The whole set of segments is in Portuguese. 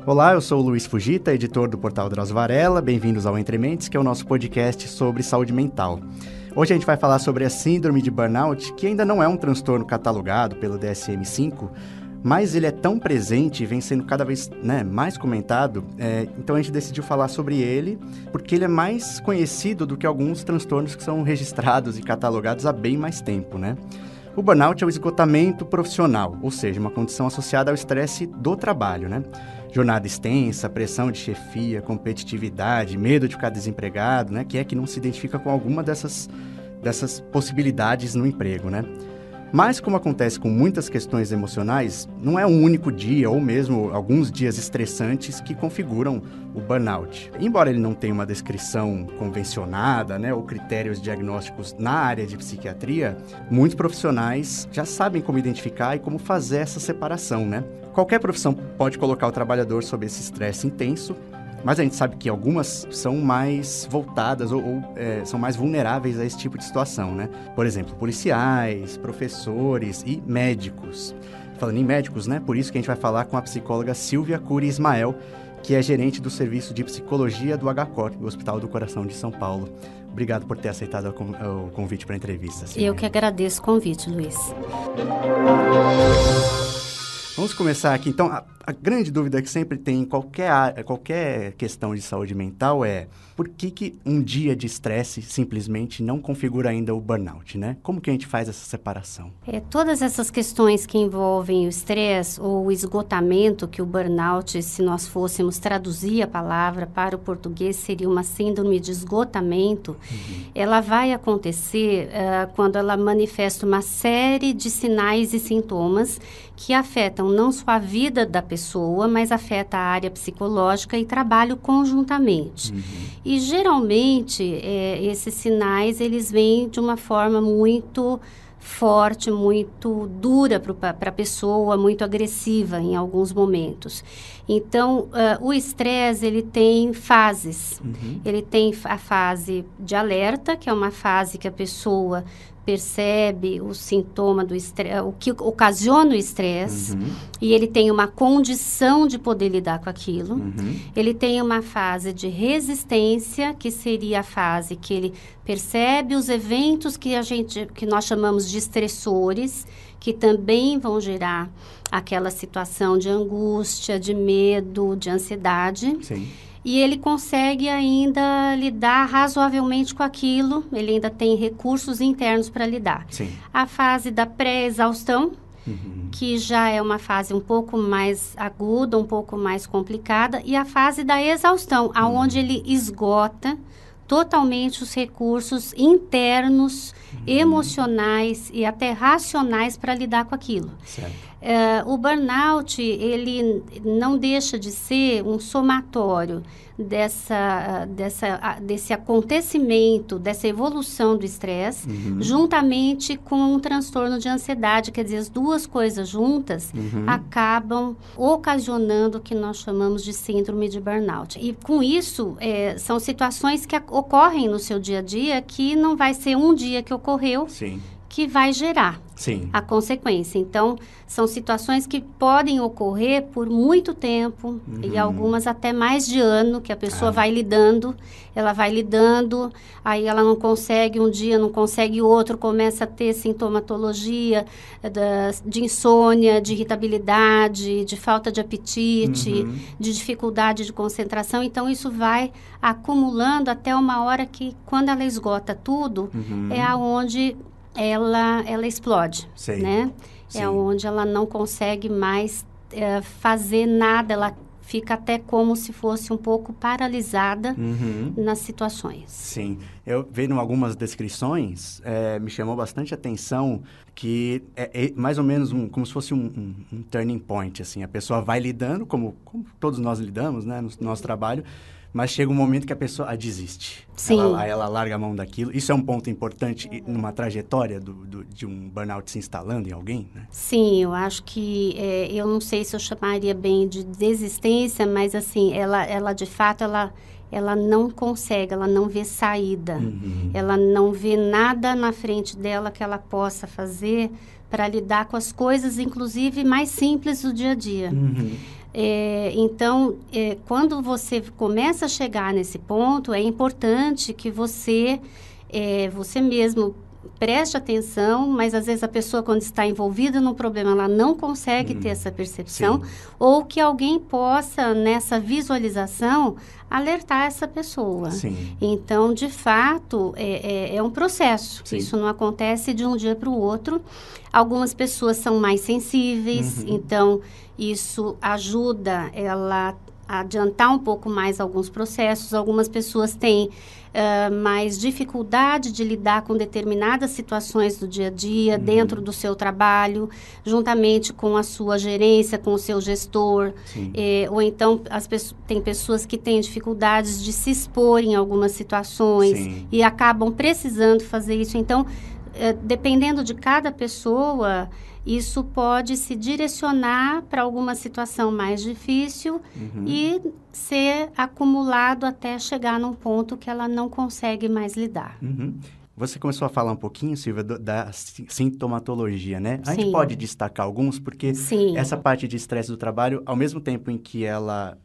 Olá, eu sou o Luiz Fujita, editor do portal Drauzio Varela. Bem-vindos ao Entre Mentes, que é o nosso podcast sobre saúde mental. Hoje a gente vai falar sobre a síndrome de burnout, que ainda não é um transtorno catalogado pelo DSM-5, mas ele é tão presente e vem sendo cada vez mais comentado, então a gente decidiu falar sobre ele, porque ele é mais conhecido do que alguns transtornos que são registrados e catalogados há bem mais tempo, né? O burnout é o esgotamento profissional, ou seja, uma condição associada ao estresse do trabalho, né? Jornada extensa, pressão de chefia, competitividade, medo de ficar desempregado, né? Que não se identifica com alguma dessas possibilidades no emprego, né? Mas, como acontece com muitas questões emocionais, não é um único dia ou mesmo alguns dias estressantes que configuram o burnout. Embora ele não tenha uma descrição convencionada, ou critérios diagnósticos na área de psiquiatria, muitos profissionais já sabem como identificar e como fazer essa separação, né? Qualquer profissão pode colocar o trabalhador sob esse estresse intenso, mas a gente sabe que algumas são mais voltadas ou são mais vulneráveis a esse tipo de situação, né? Por exemplo, policiais, professores e médicos. Falando em médicos, né? Por isso que a gente vai falar com a psicóloga Silvia Curi Ismael, que é gerente do Serviço de Psicologia do HCOR, do Hospital do Coração de São Paulo. Obrigado por ter aceitado o convite para a entrevista, Silvia. Eu que agradeço o convite, Luiz. Vamos começar aqui. Então, a grande dúvida que sempre tem em qualquer questão de saúde mental é por que um dia de estresse simplesmente não configura ainda o burnout, né? Como que a gente faz essa separação? Todas essas questões que envolvem o estresse ou o esgotamento, que o burnout, se nós fôssemos traduzir a palavra para o português, seria uma síndrome de esgotamento, ela vai acontecer quando ela manifesta uma série de sinais e sintomas que afetam não só a vida da pessoa, mas afeta a área psicológica e trabalham conjuntamente. E geralmente esses sinais eles vêm de uma forma muito forte, muito dura para a pessoa, muito agressiva em alguns momentos. Então, o estresse, ele tem fases. Ele tem a fase de alerta, que é uma fase que a pessoa percebe o sintoma do estresse, o que ocasiona o estresse, e ele tem uma condição de poder lidar com aquilo. Ele tem uma fase de resistência, que seria a fase que ele percebe os eventos que nós chamamos de estressores, que também vão gerar aquela situação de angústia, de medo, de ansiedade. Sim. E ele consegue ainda lidar razoavelmente com aquilo, ele ainda tem recursos internos para lidar. Sim. A fase da pré-exaustão, que já é uma fase um pouco mais aguda, um pouco mais complicada, e a fase da exaustão, aonde ele esgota totalmente os recursos internos, emocionais e até racionais para lidar com aquilo. Certo. O burnout, ele não deixa de ser um somatório desse acontecimento, dessa evolução do estresse, juntamente com um transtorno de ansiedade. Quer dizer, as duas coisas juntas acabam ocasionando o que nós chamamos de síndrome de burnout. E com isso, são situações que ocorrem no seu dia a dia que não vai ser um dia que ocorreu, Sim. que vai gerar Sim. a consequência. Então, são situações que podem ocorrer por muito tempo e algumas até mais de ano, que a pessoa vai lidando, aí ela não consegue um dia, não consegue outro, começa a ter sintomatologia de insônia, de irritabilidade, de falta de apetite, de dificuldade de concentração. Então, isso vai acumulando até uma hora que, quando ela esgota tudo, é aonde ela explode, Sei. né? Sim. É onde ela não consegue mais fazer nada, ela fica até como se fosse um pouco paralisada nas situações. Sim. Eu vendo algumas descrições, me chamou bastante atenção que é mais ou menos como se fosse um turning point, assim. A pessoa vai lidando, como todos nós lidamos, né, no nosso trabalho, mas chega um momento que a pessoa desiste. Sim. Ela larga a mão daquilo. Isso é um ponto importante numa trajetória de um burnout se instalando em alguém, né? Sim, eu acho que, eu não sei se eu chamaria bem de desistência, mas assim, ela de fato, ela não consegue, ela não vê saída. Ela não vê nada na frente dela que ela possa fazer para lidar com as coisas, inclusive mais simples do dia a dia. Então, quando você começa a chegar nesse ponto, é importante que você mesmo preste atenção, mas às vezes a pessoa, quando está envolvida num problema, ela não consegue ter essa percepção, sim. ou que alguém possa, nessa visualização, alertar essa pessoa. Sim. Então, de fato, é um processo. Sim. Isso não acontece de um dia para o outro. Algumas pessoas são mais sensíveis, então isso ajuda ela a adiantar um pouco mais alguns processos. Algumas pessoas têm mais dificuldade de lidar com determinadas situações do dia a dia, dentro do seu trabalho, juntamente com a sua gerência, com o seu gestor. Ou então, tem pessoas que têm dificuldades de se expor em algumas situações. Sim. E acabam precisando fazer isso. Então, dependendo de cada pessoa, isso pode se direcionar para alguma situação mais difícil e ser acumulado até chegar num ponto que ela não consegue mais lidar. Você começou a falar um pouquinho, Silvia, da sintomatologia, né? A gente pode destacar alguns, porque essa parte de estresse do trabalho, ao mesmo tempo em que ela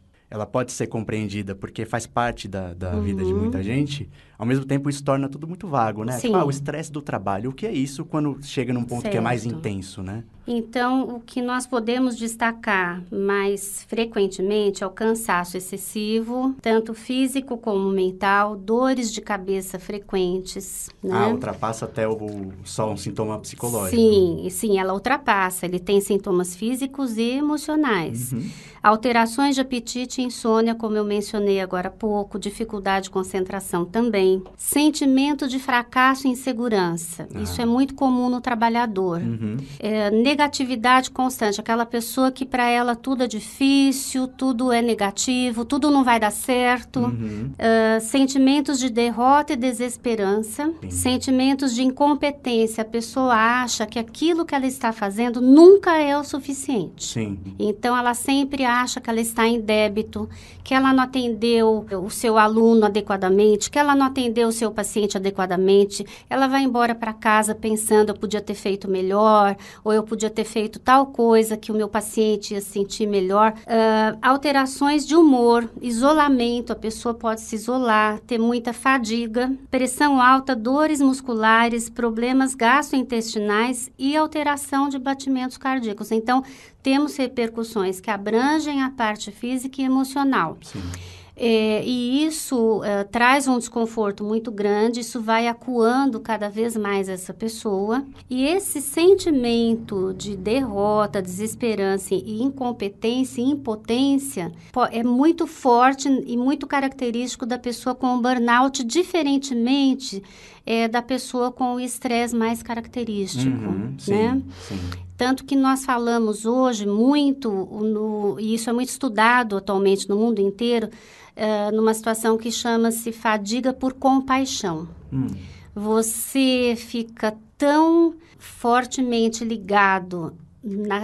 pode ser compreendida porque faz parte da vida de muita gente, ao mesmo tempo isso torna tudo muito vago, né? Tipo, o estresse do trabalho, o que é isso quando chega num ponto que é mais intenso, né? Então, o que nós podemos destacar mais frequentemente é o cansaço excessivo, tanto físico como mental, dores de cabeça frequentes, né? Ultrapassa até só um sintoma psicológico. Sim, ela ultrapassa. Ele tem sintomas físicos e emocionais. Alterações de apetite e insônia, como eu mencionei agora há pouco, dificuldade de concentração também. Sentimento de fracasso e insegurança. Isso é muito comum no trabalhador. Negatividade constante, aquela pessoa que para ela tudo é difícil, tudo é negativo, tudo não vai dar certo. Sentimentos de derrota e desesperança. Sentimentos de incompetência. A pessoa acha que aquilo que ela está fazendo nunca é o suficiente. Então, ela sempre acha que ela está em débito, que ela não atendeu o seu aluno adequadamente, que ela não atendeu o seu paciente adequadamente. Ela vai embora para casa pensando, eu podia ter feito melhor, ou eu podia ter feito tal coisa que o meu paciente ia se sentir melhor. Alterações de humor, isolamento, a pessoa pode se isolar, ter muita fadiga, pressão alta, dores musculares, problemas gastrointestinais e alteração de batimentos cardíacos. Então, temos repercussões que abrangem a parte física e emocional. E isso traz um desconforto muito grande, isso vai acuando cada vez mais essa pessoa. E esse sentimento de derrota, desesperança e incompetência e impotência é muito forte e muito característico da pessoa com burnout, diferentemente da pessoa com o estresse mais característico, né? Tanto que nós falamos hoje muito, e isso é muito estudado atualmente no mundo inteiro, numa situação que chama-se fadiga por compaixão. Você fica tão fortemente ligado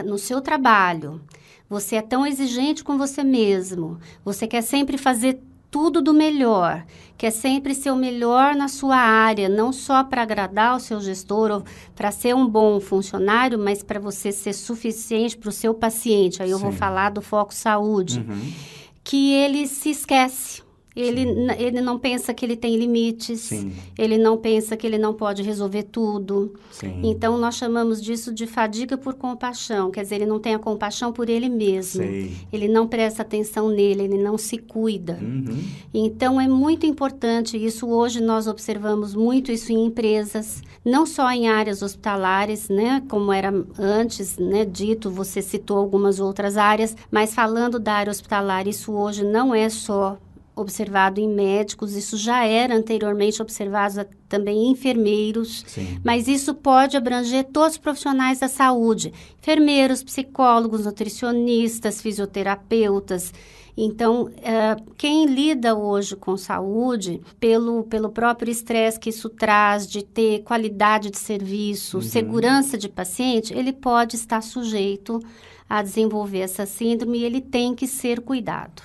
no seu trabalho, você é tão exigente com você mesmo, você quer sempre fazer tudo do melhor, quer sempre ser o melhor na sua área, não só para agradar o seu gestor ou para ser um bom funcionário, mas para você ser suficiente para o seu paciente. Aí eu vou falar do foco saúde, que ele se esquece. Ele não pensa que ele tem limites, ele não pensa que ele não pode resolver tudo. Então, nós chamamos disso de fadiga por compaixão, quer dizer, ele não tem a compaixão por ele mesmo, ele não presta atenção nele, ele não se cuida. Então, é muito importante isso. Hoje, nós observamos muito isso em empresas, não só em áreas hospitalares, né, como era antes, né, dito, você citou algumas outras áreas, mas falando da área hospitalar, isso hoje não é só observado em médicos, isso já era anteriormente observado também em enfermeiros, mas isso pode abranger todos os profissionais da saúde, enfermeiros, psicólogos, nutricionistas, fisioterapeutas. Então, quem lida hoje com saúde, pelo próprio estresse que isso traz, de ter qualidade de serviço, segurança de paciente, ele pode estar sujeito a desenvolver essa síndrome e ele tem que ser cuidado.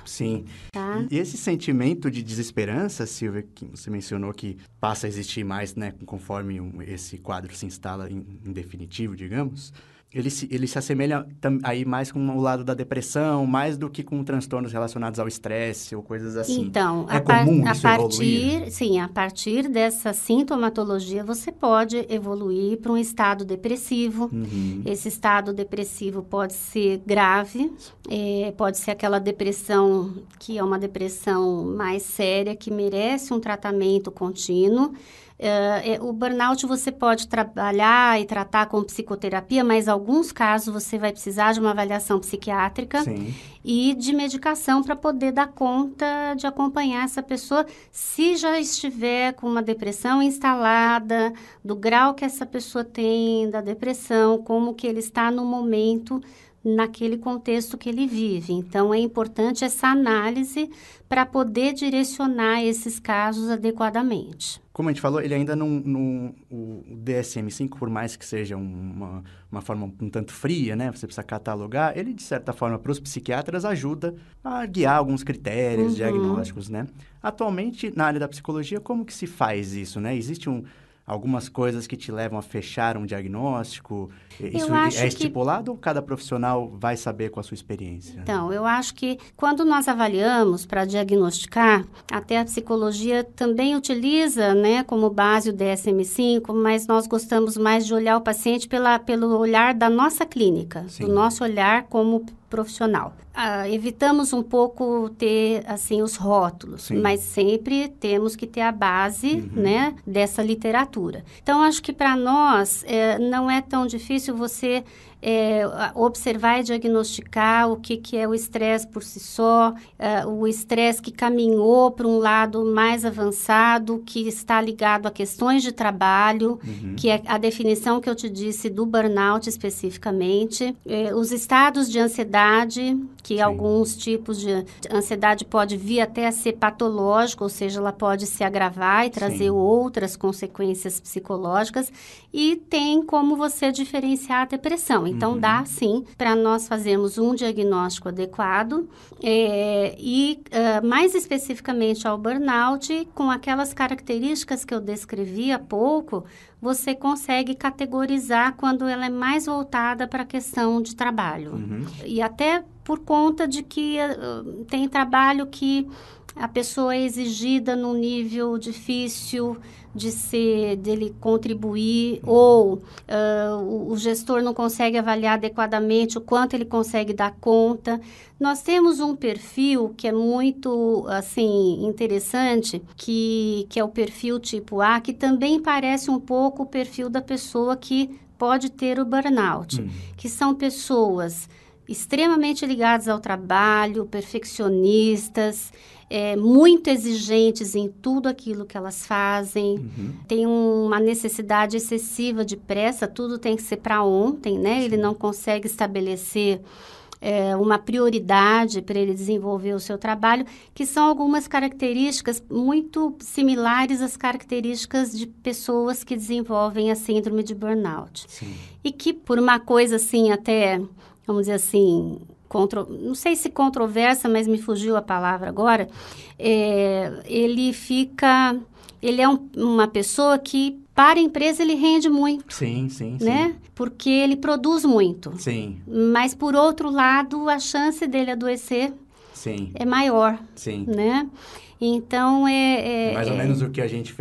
Tá? E esse sentimento de desesperança, Silvia, que você mencionou que passa a existir mais, né, conforme esse quadro se instala em definitivo, digamos, ele se assemelha aí mais com o lado da depressão, mais do que com transtornos relacionados ao estresse ou coisas assim. Então, comum isso evoluir? Sim, a partir dessa sintomatologia, você pode evoluir para um estado depressivo. Esse estado depressivo pode ser grave, pode ser aquela depressão que é uma depressão mais séria, que merece um tratamento contínuo. O burnout você pode trabalhar e tratar com psicoterapia, mas em alguns casos você vai precisar de uma avaliação psiquiátrica. Sim. E de medicação para poder dar conta de acompanhar essa pessoa se já estiver com uma depressão instalada, do grau que essa pessoa tem da depressão, como que ele está no momento, naquele contexto que ele vive. Então, é importante essa análise para poder direcionar esses casos adequadamente. Como a gente falou, ele ainda o DSM-5, por mais que seja uma forma um tanto fria, né? Você precisa catalogar, ele, de certa forma, para os psiquiatras, ajuda a guiar alguns critérios diagnósticos, né? Atualmente, na área da psicologia, como que se faz isso, né? Existe algumas coisas que te levam a fechar um diagnóstico? Isso é estipulado ou cada profissional vai saber com a sua experiência? Então, eu acho que quando nós avaliamos para diagnosticar, até a psicologia também utiliza, né, como base o DSM-5, mas nós gostamos mais de olhar o paciente pelo olhar da nossa clínica, Sim. do nosso olhar como profissional. Evitamos um pouco ter, assim, os rótulos, Sim. mas sempre temos que ter a base, né, dessa literatura. Então, acho que para nós não é tão difícil você observar e diagnosticar o que é o estresse por si só, o estresse que caminhou para um lado mais avançado, que está ligado a questões de trabalho, que é a definição que eu te disse do burnout especificamente, os estados de ansiedade, que alguns tipos de ansiedade pode vir até a ser patológica, ou seja, ela pode se agravar e trazer outras consequências psicológicas, e tem como você diferenciar a depressão. Então, dá, sim, para nós fazermos um diagnóstico adequado mais especificamente ao burnout, com aquelas características que eu descrevi há pouco, você consegue categorizar quando ela é mais voltada para a questão de trabalho. E até por conta de que tem trabalho que a pessoa é exigida num nível difícil dele contribuir, ou o gestor não consegue avaliar adequadamente o quanto ele consegue dar conta. Nós temos um perfil que é muito, assim, interessante, que é o perfil tipo A, que também parece um pouco o perfil da pessoa que pode ter o burnout, que são pessoas extremamente ligadas ao trabalho, perfeccionistas, muito exigentes em tudo aquilo que elas fazem, tem uma necessidade excessiva de pressa, tudo tem que ser para ontem, né? Sim. Ele não consegue estabelecer uma prioridade para ele desenvolver o seu trabalho, que são algumas características muito similares às características de pessoas que desenvolvem a síndrome de burnout. Sim. E que, por uma coisa assim, até, vamos dizer assim, não sei se controversa, mas me fugiu a palavra agora, ele é uma pessoa que, para a empresa, ele rende muito. Sim. Né? Porque ele produz muito. Sim. Mas, por outro lado, a chance dele adoecer é maior. Sim. Né? Então, mais ou menos o que a gente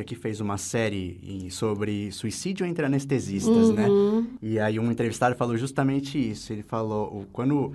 aqui fez uma série sobre suicídio entre anestesistas, né? E aí um entrevistado falou justamente isso. Ele falou, quando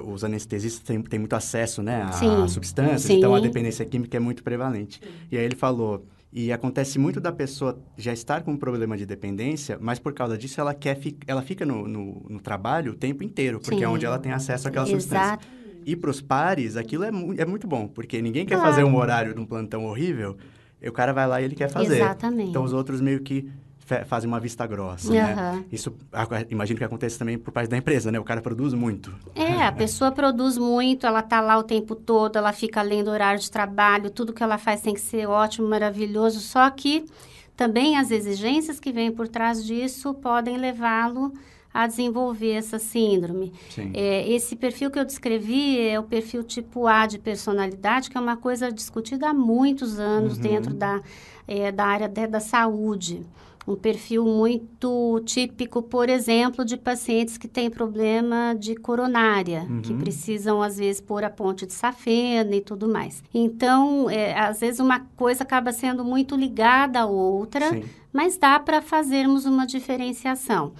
os anestesistas têm muito acesso, né, a substâncias, então a dependência química é muito prevalente. E aí ele falou, e acontece muito da pessoa já estar com um problema de dependência, mas por causa disso ela fica no trabalho o tempo inteiro, porque é onde ela tem acesso àquela substância. E para os pares, aquilo é muito bom, porque ninguém quer fazer um horário de um plantão horrível, e o cara vai lá e ele quer fazer. Exatamente. Então, os outros meio que fazem uma vista grossa, né? Isso, imagino que acontece também por parte da empresa, né? O cara produz muito. A pessoa produz muito, ela tá lá o tempo todo, ela fica lendo horário de trabalho, tudo que ela faz tem que ser ótimo, maravilhoso, só que também as exigências que vêm por trás disso podem levá-lo a desenvolver essa síndrome. Esse perfil que eu descrevi é o perfil tipo A de personalidade, que é uma coisa discutida há muitos anos dentro da área da saúde. um perfil muito típico, por exemplo, de pacientes que têm problema de coronária, que precisam, às vezes, pôr a ponte de safena e tudo mais. Então, às vezes, uma coisa acaba sendo muito ligada à outra, Sim. mas dá para fazermos uma diferenciação.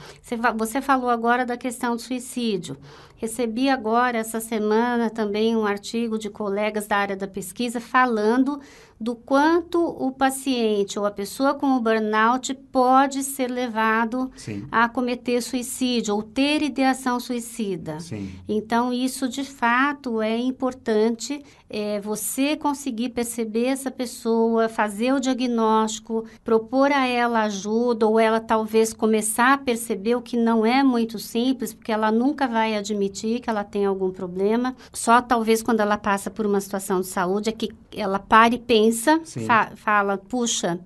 Você falou agora da questão do suicídio. Recebi agora, essa semana, também um artigo de colegas da área da pesquisa falando do quanto o paciente ou a pessoa com o burnout pode ser levado Sim. a cometer suicídio ou ter ideação suicida. Sim. Então, isso, de fato, é importante, você conseguir perceber essa pessoa, fazer o diagnóstico, propor a ela ajuda, ou ela talvez começar a perceber o que não é muito simples, porque ela nunca vai admitir que ela tem algum problema. Só talvez quando ela passa por uma situação de saúde é que ela para e pensa, fala, puxa,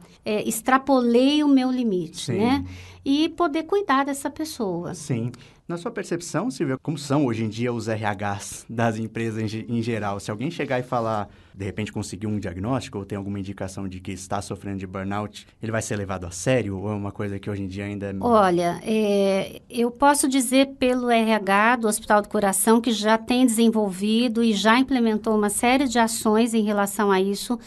extrapolei o meu limite, Sim. né? E poder cuidar dessa pessoa. Sim. Na sua percepção, Silvia, como são hoje em dia os RHs das empresas em geral? Se alguém chegar e falar, de repente conseguir um diagnóstico ou tem alguma indicação de que está sofrendo de burnout, ele vai ser levado a sério ou é uma coisa que hoje em dia ainda é... Olha, eu posso dizer pelo RH do Hospital do Coração que já tem desenvolvido e já implementou uma série de ações em relação a isso.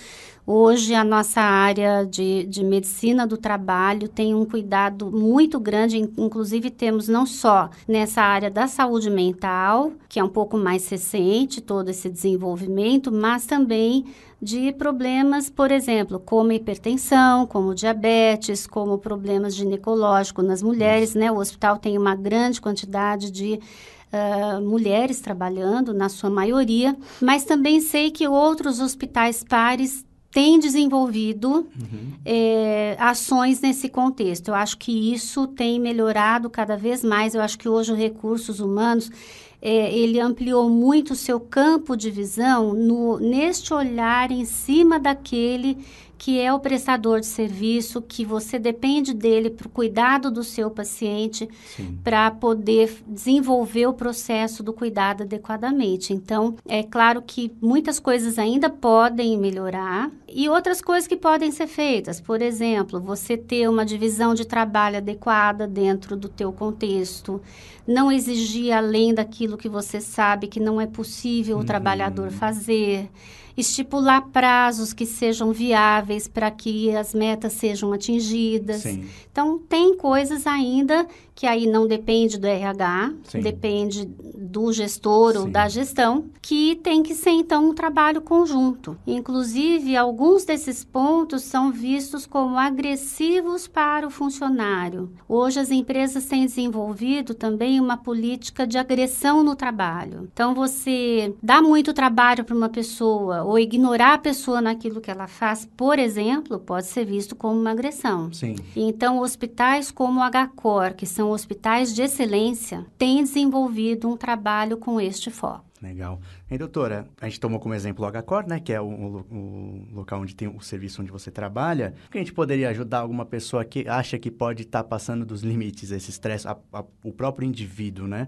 Hoje, a nossa área de medicina do trabalho tem um cuidado muito grande, inclusive temos não só nessa área da saúde mental, que é um pouco mais recente, todo esse desenvolvimento, mas também de problemas, por exemplo, como hipertensão, como diabetes, como problemas ginecológicos nas mulheres, né? O hospital tem uma grande quantidade de mulheres trabalhando, na sua maioria, mas também sei que outros hospitais pares tem desenvolvido ações nesse contexto. Eu acho que isso tem melhorado cada vez mais. Eu acho que hoje os recursos humanos, ele ampliou muito o seu campo de visão neste olhar em cima daquele que é o prestador de serviço, que você depende dele para o cuidado do seu paciente, para poder desenvolver o processo do cuidado adequadamente. Então, é claro que muitas coisas ainda podem melhorar e outras coisas que podem ser feitas. Por exemplo, você ter uma divisão de trabalho adequada dentro do teu contexto, não exigir além daquilo que você sabe que não é possível o trabalhador fazer, estipular prazos que sejam viáveis para que as metas sejam atingidas. Sim. Então, tem coisas ainda que aí não depende do RH, Sim. depende do gestor ou Sim. da gestão, que tem que ser, então, um trabalho conjunto. Inclusive, alguns desses pontos são vistos como agressivos para o funcionário. Hoje, as empresas têm desenvolvido também uma política de agressão no trabalho. Então, você dá muito trabalho para uma pessoa ou ignorar a pessoa naquilo que ela faz, por exemplo, pode ser visto como uma agressão. Sim. Então, hospitais como o HCOR, que são hospitais de excelência, têm desenvolvido um trabalho com este foco. Legal. E, doutora, a gente tomou como exemplo o HCOR, né, que é o local onde tem o serviço onde você trabalha. Que a gente poderia ajudar alguma pessoa que acha que pode estar passando dos limites, esse estresse, o próprio indivíduo, né?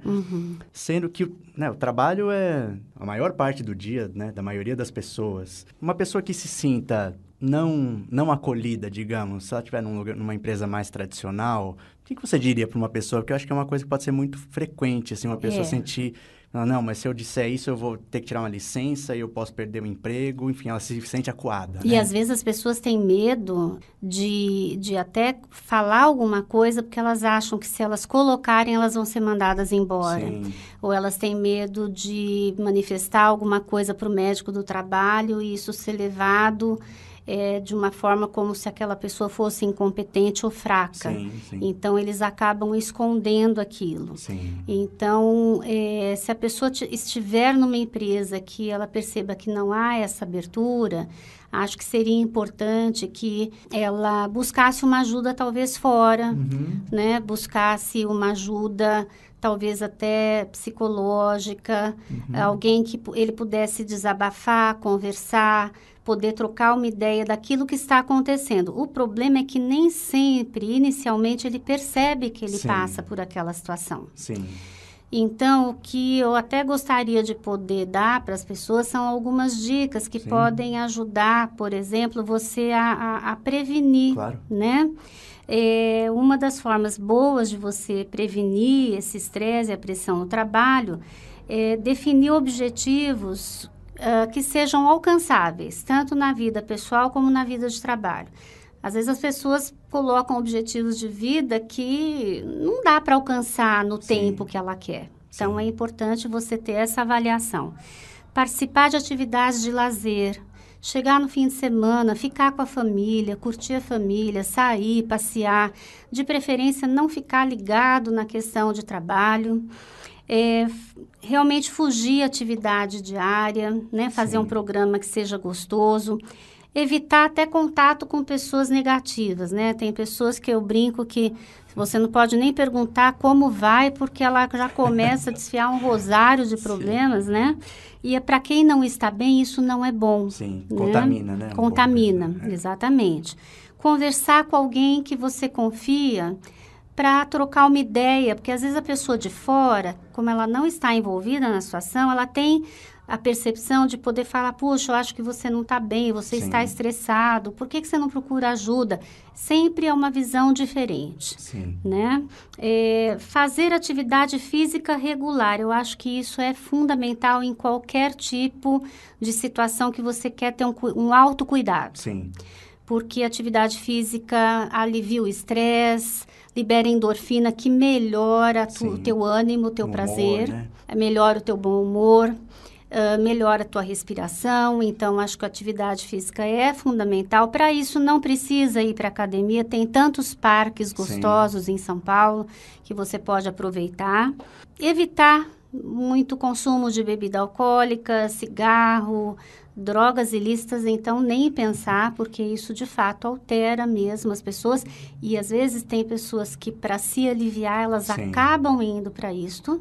Sendo que o trabalho é a maior parte do dia, né, da maioria das pessoas. Uma pessoa que se sinta não acolhida, digamos, se ela estiver numa empresa mais tradicional, o que você diria para uma pessoa? Porque eu acho que é uma coisa que pode ser muito frequente, assim, uma pessoa sentir... Não, mas se eu disser isso, eu vou ter que tirar uma licença e eu posso perder o emprego. Enfim, ela se sente acuada. E às vezes as pessoas têm medo de até falar alguma coisa, porque elas acham que se elas colocarem, elas vão ser mandadas embora. Sim. Ou elas têm medo de manifestar alguma coisa para o médico do trabalho e isso ser levado... de uma forma como se aquela pessoa fosse incompetente ou fraca. Sim, sim. Então, eles acabam escondendo aquilo. Sim. Então, se a pessoa estiver numa empresa que ela perceba que não há essa abertura, acho que seria importante que ela buscasse uma ajuda talvez fora, né? Buscasse uma ajuda talvez até psicológica, alguém que ele pudesse desabafar, conversar, poder trocar uma ideia daquilo que está acontecendo. O problema é que nem sempre, inicialmente, ele percebe que ele passa por aquela situação. Sim. Então, o que eu até gostaria de poder dar para as pessoas são algumas dicas que podem ajudar, por exemplo, você a prevenir, Claro. né? Uma das formas boas de você prevenir esse estresse e a pressão no trabalho é definir objetivos que sejam alcançáveis, tanto na vida pessoal como na vida de trabalho. Às vezes as pessoas colocam objetivos de vida que não dá para alcançar no tempo que ela quer. Então, é importante você ter essa avaliação. Participar de atividades de lazer, chegar no fim de semana, ficar com a família, curtir a família, sair, passear. De preferência, não ficar ligado na questão de trabalho. Realmente fugir atividade diária, né? Fazer um programa que seja gostoso. Evitar até contato com pessoas negativas, né? Tem pessoas que eu brinco que você não pode nem perguntar como vai, porque ela já começa a desfiar um rosário de problemas, né? E para quem não está bem, isso não é bom. Sim, né? Contamina, né? Contamina, exatamente. Conversar com alguém que você confia para trocar uma ideia, porque às vezes a pessoa de fora, como ela não está envolvida na situação, ela tem a percepção de poder falar, puxa, eu acho que você não está bem, você está estressado, por que você não procura ajuda? Sempre é uma visão diferente, né? Fazer atividade física regular, eu acho que isso é fundamental em qualquer tipo de situação que você quer ter um autocuidado. Sim. Porque a atividade física alivia o estresse, libera endorfina que melhora o teu ânimo, o teu prazer, humor, né? Melhora o teu bom humor. Melhora a tua respiração, então acho que a atividade física é fundamental. Para isso não precisa ir para a academia, tem tantos parques gostosos em São Paulo que você pode aproveitar. Evitar muito consumo de bebida alcoólica, cigarro, drogas ilícitas, então nem pensar, porque isso de fato altera mesmo as pessoas. E às vezes tem pessoas que para se aliviar elas acabam indo para isto.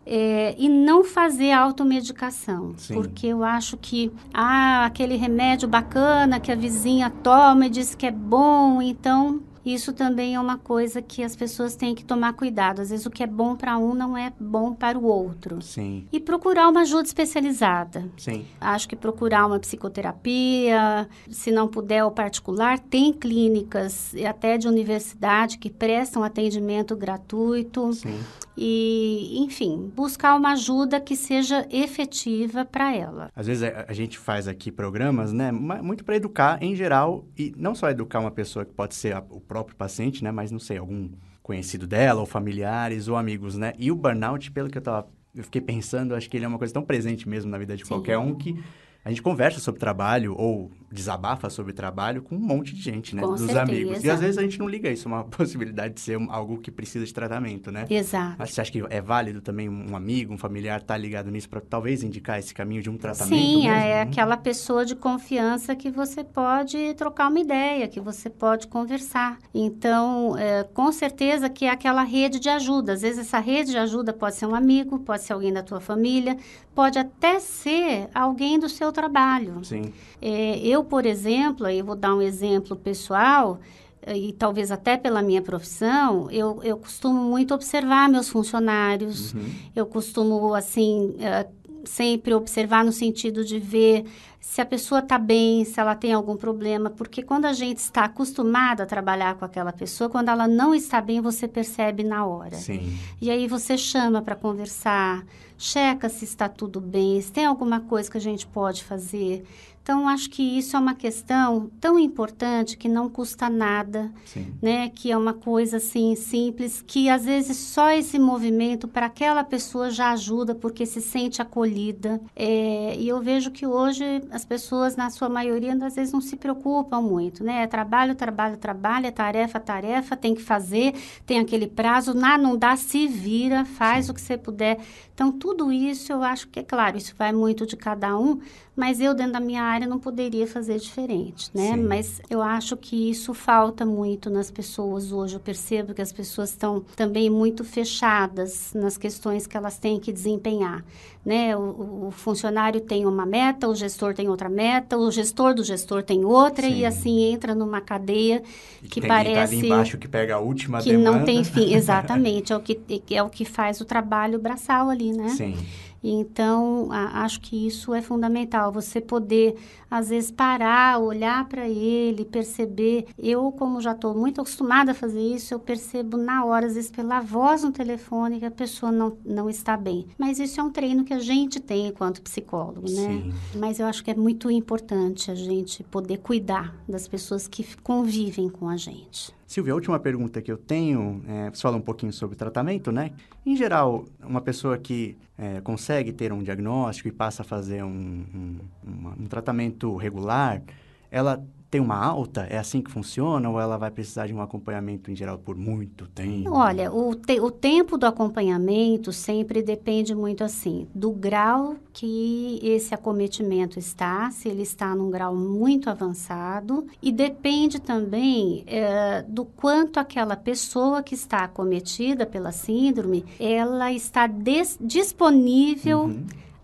E não fazer automedicação, porque eu acho que aquele remédio bacana que a vizinha toma e diz que é bom, então isso também é uma coisa que as pessoas têm que tomar cuidado. Às vezes o que é bom para um não é bom para o outro. Sim. E procurar uma ajuda especializada. Sim. Acho que procurar uma psicoterapia, se não puder o particular, tem clínicas até de universidade que prestam atendimento gratuito. Sim. E, enfim, buscar uma ajuda que seja efetiva para ela. Às vezes a gente faz aqui programas, né, muito para educar em geral, e não só educar uma pessoa que pode ser o próprio paciente, né, mas não sei, algum conhecido dela, ou familiares, ou amigos, né? E o burnout, pelo que eu fiquei pensando, acho que ele é uma coisa tão presente mesmo na vida de qualquer um que a gente conversa sobre trabalho ou desabafa sobre trabalho com um monte de gente, né? Com Dos certeza. amigos. E às vezes a gente não liga isso, uma possibilidade de ser algo que precisa de tratamento, né? Exato. Mas você acha que é válido também um amigo, um familiar estar ligado nisso para talvez indicar esse caminho de um tratamento Sim, mesmo? é aquela pessoa de confiança que você pode trocar uma ideia, que você pode conversar. Então, com certeza que é aquela rede de ajuda. Às vezes essa rede de ajuda pode ser um amigo, pode ser alguém da tua família, pode até ser alguém do seu trabalho. Sim. Eu, por exemplo, eu vou dar um exemplo pessoal, e talvez até pela minha profissão, eu costumo muito observar meus funcionários. Eu costumo, assim, sempre observar no sentido de ver se a pessoa está bem, se ela tem algum problema, porque quando a gente está acostumado a trabalhar com aquela pessoa, quando ela não está bem, você percebe na hora. Sim. E aí você chama para conversar, checa se está tudo bem, se tem alguma coisa que a gente pode fazer. Então, acho que isso é uma questão tão importante que não custa nada, né? Que é uma coisa, assim, simples, que às vezes só esse movimento para aquela pessoa já ajuda, porque se sente acolhida. E eu vejo que hoje as pessoas, na sua maioria, às vezes não se preocupam muito, né? É trabalho, trabalho, trabalho, é tarefa, tarefa, tem que fazer, tem aquele prazo, não dá, se vira, faz o que você puder. Então, tudo isso, eu acho que, é claro, isso vai muito de cada um, mas eu, dentro da minha área, não poderia fazer diferente, né? Sim. Mas eu acho que isso falta muito nas pessoas hoje. Eu percebo que as pessoas estão também muito fechadas nas questões que elas têm que desempenhar, né? O funcionário tem uma meta, o gestor tem outra meta, o gestor do gestor tem outra, e assim entra numa cadeia que tem parece... ali embaixo que pega a última que demanda. não tem fim, exatamente. É o que faz o trabalho braçal ali, né? Sim. Então, acho que isso é fundamental, você poder, às vezes, parar, olhar para ele, perceber. Eu, como já estou muito acostumada a fazer isso, eu percebo na hora, às vezes, pela voz no telefone, que a pessoa não está bem. Mas isso é um treino que a gente tem enquanto psicólogo, né? Sim. Mas eu acho que é muito importante a gente poder cuidar das pessoas que convivem com a gente. Silvia, a última pergunta que eu tenho, você fala um pouquinho sobre o tratamento, né? Em geral, uma pessoa que consegue ter um diagnóstico e passa a fazer um tratamento regular, ela tem uma alta? É assim que funciona? Ou ela vai precisar de um acompanhamento, em geral, por muito tempo? Olha, o tempo do acompanhamento sempre depende muito, assim, do grau que esse acometimento está, se ele está num grau muito avançado, e depende também do quanto aquela pessoa que está acometida pela síndrome, ela está disponível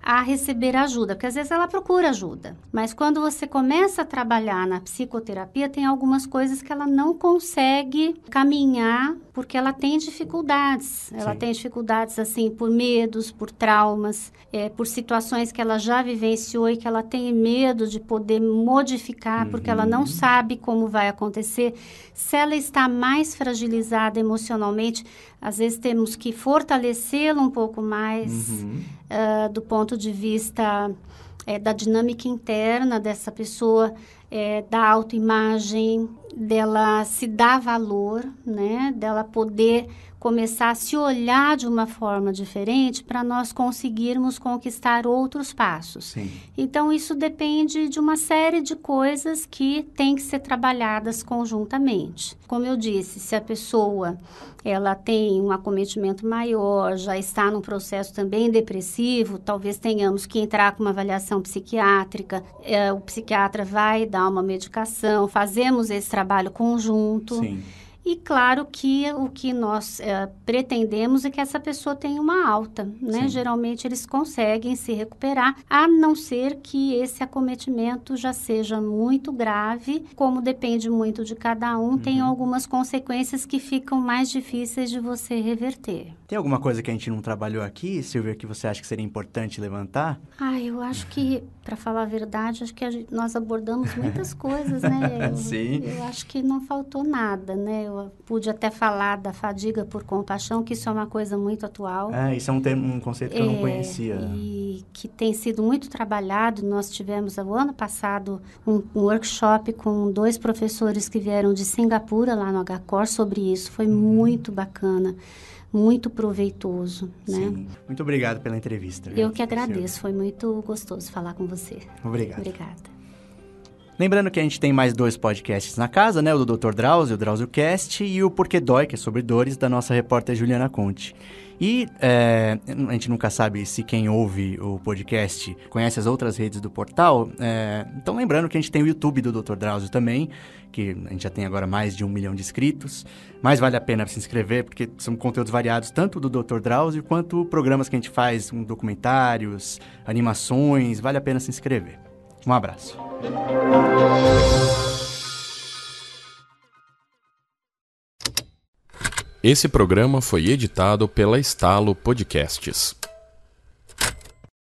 a receber ajuda, porque às vezes ela procura ajuda, mas quando você começa a trabalhar na psicoterapia, tem algumas coisas que ela não consegue caminhar, porque ela tem dificuldades. Ela tem dificuldades, assim, por medos, por traumas, por situações que ela já vivenciou e que ela tem medo de poder modificar, porque ela não sabe como vai acontecer. Se ela está mais fragilizada emocionalmente, às vezes temos que fortalecê-la um pouco mais do ponto de vista da dinâmica interna dessa pessoa, da autoimagem, dela se dar valor, né? Dela poder começar a se olhar de uma forma diferente para nós conseguirmos conquistar outros passos. Sim. Então, isso depende de uma série de coisas que têm que ser trabalhadas conjuntamente. Como eu disse, se a pessoa ela tem um acometimento maior, já está num processo também depressivo, talvez tenhamos que entrar com uma avaliação psiquiátrica, o psiquiatra vai dar uma medicação, fazemos esse trabalho conjunto. Sim. E claro que o que nós pretendemos é que essa pessoa tenha uma alta, né? Sim. Geralmente eles conseguem se recuperar, a não ser que esse acometimento já seja muito grave, como depende muito de cada um, tem algumas consequências que ficam mais difíceis de você reverter. Tem alguma coisa que a gente não trabalhou aqui, Silvia, que você acha que seria importante levantar? Eu acho que, para falar a verdade, acho que nós abordamos muitas coisas, né? Sim. Eu acho que não faltou nada, né? Eu pude até falar da fadiga por compaixão, que isso é uma coisa muito atual. Isso é um conceito que eu não conhecia. E que tem sido muito trabalhado. Nós tivemos, o ano passado, um workshop com 2 professores que vieram de Singapura, lá no HCOR, sobre isso. Foi muito bacana. Muito proveitoso, né? Sim. Muito obrigado pela entrevista. Eu que agradeço, foi muito gostoso falar com você. Obrigado. Obrigada. Lembrando que a gente tem mais 2 podcasts na casa, né? O do Dr. Drauzio, o DrauzioCast, e o Porque Dói, que é sobre dores, da nossa repórter Juliana Conte. E a gente nunca sabe se quem ouve o podcast conhece as outras redes do portal. Então, lembrando que a gente tem o YouTube do Dr. Drauzio também, que a gente já tem agora mais de 1 milhão de inscritos. Mas vale a pena se inscrever, porque são conteúdos variados, tanto do Dr. Drauzio, quanto programas que a gente faz, documentários, animações. Vale a pena se inscrever. Um abraço. Esse programa foi editado pela Estalo Podcasts.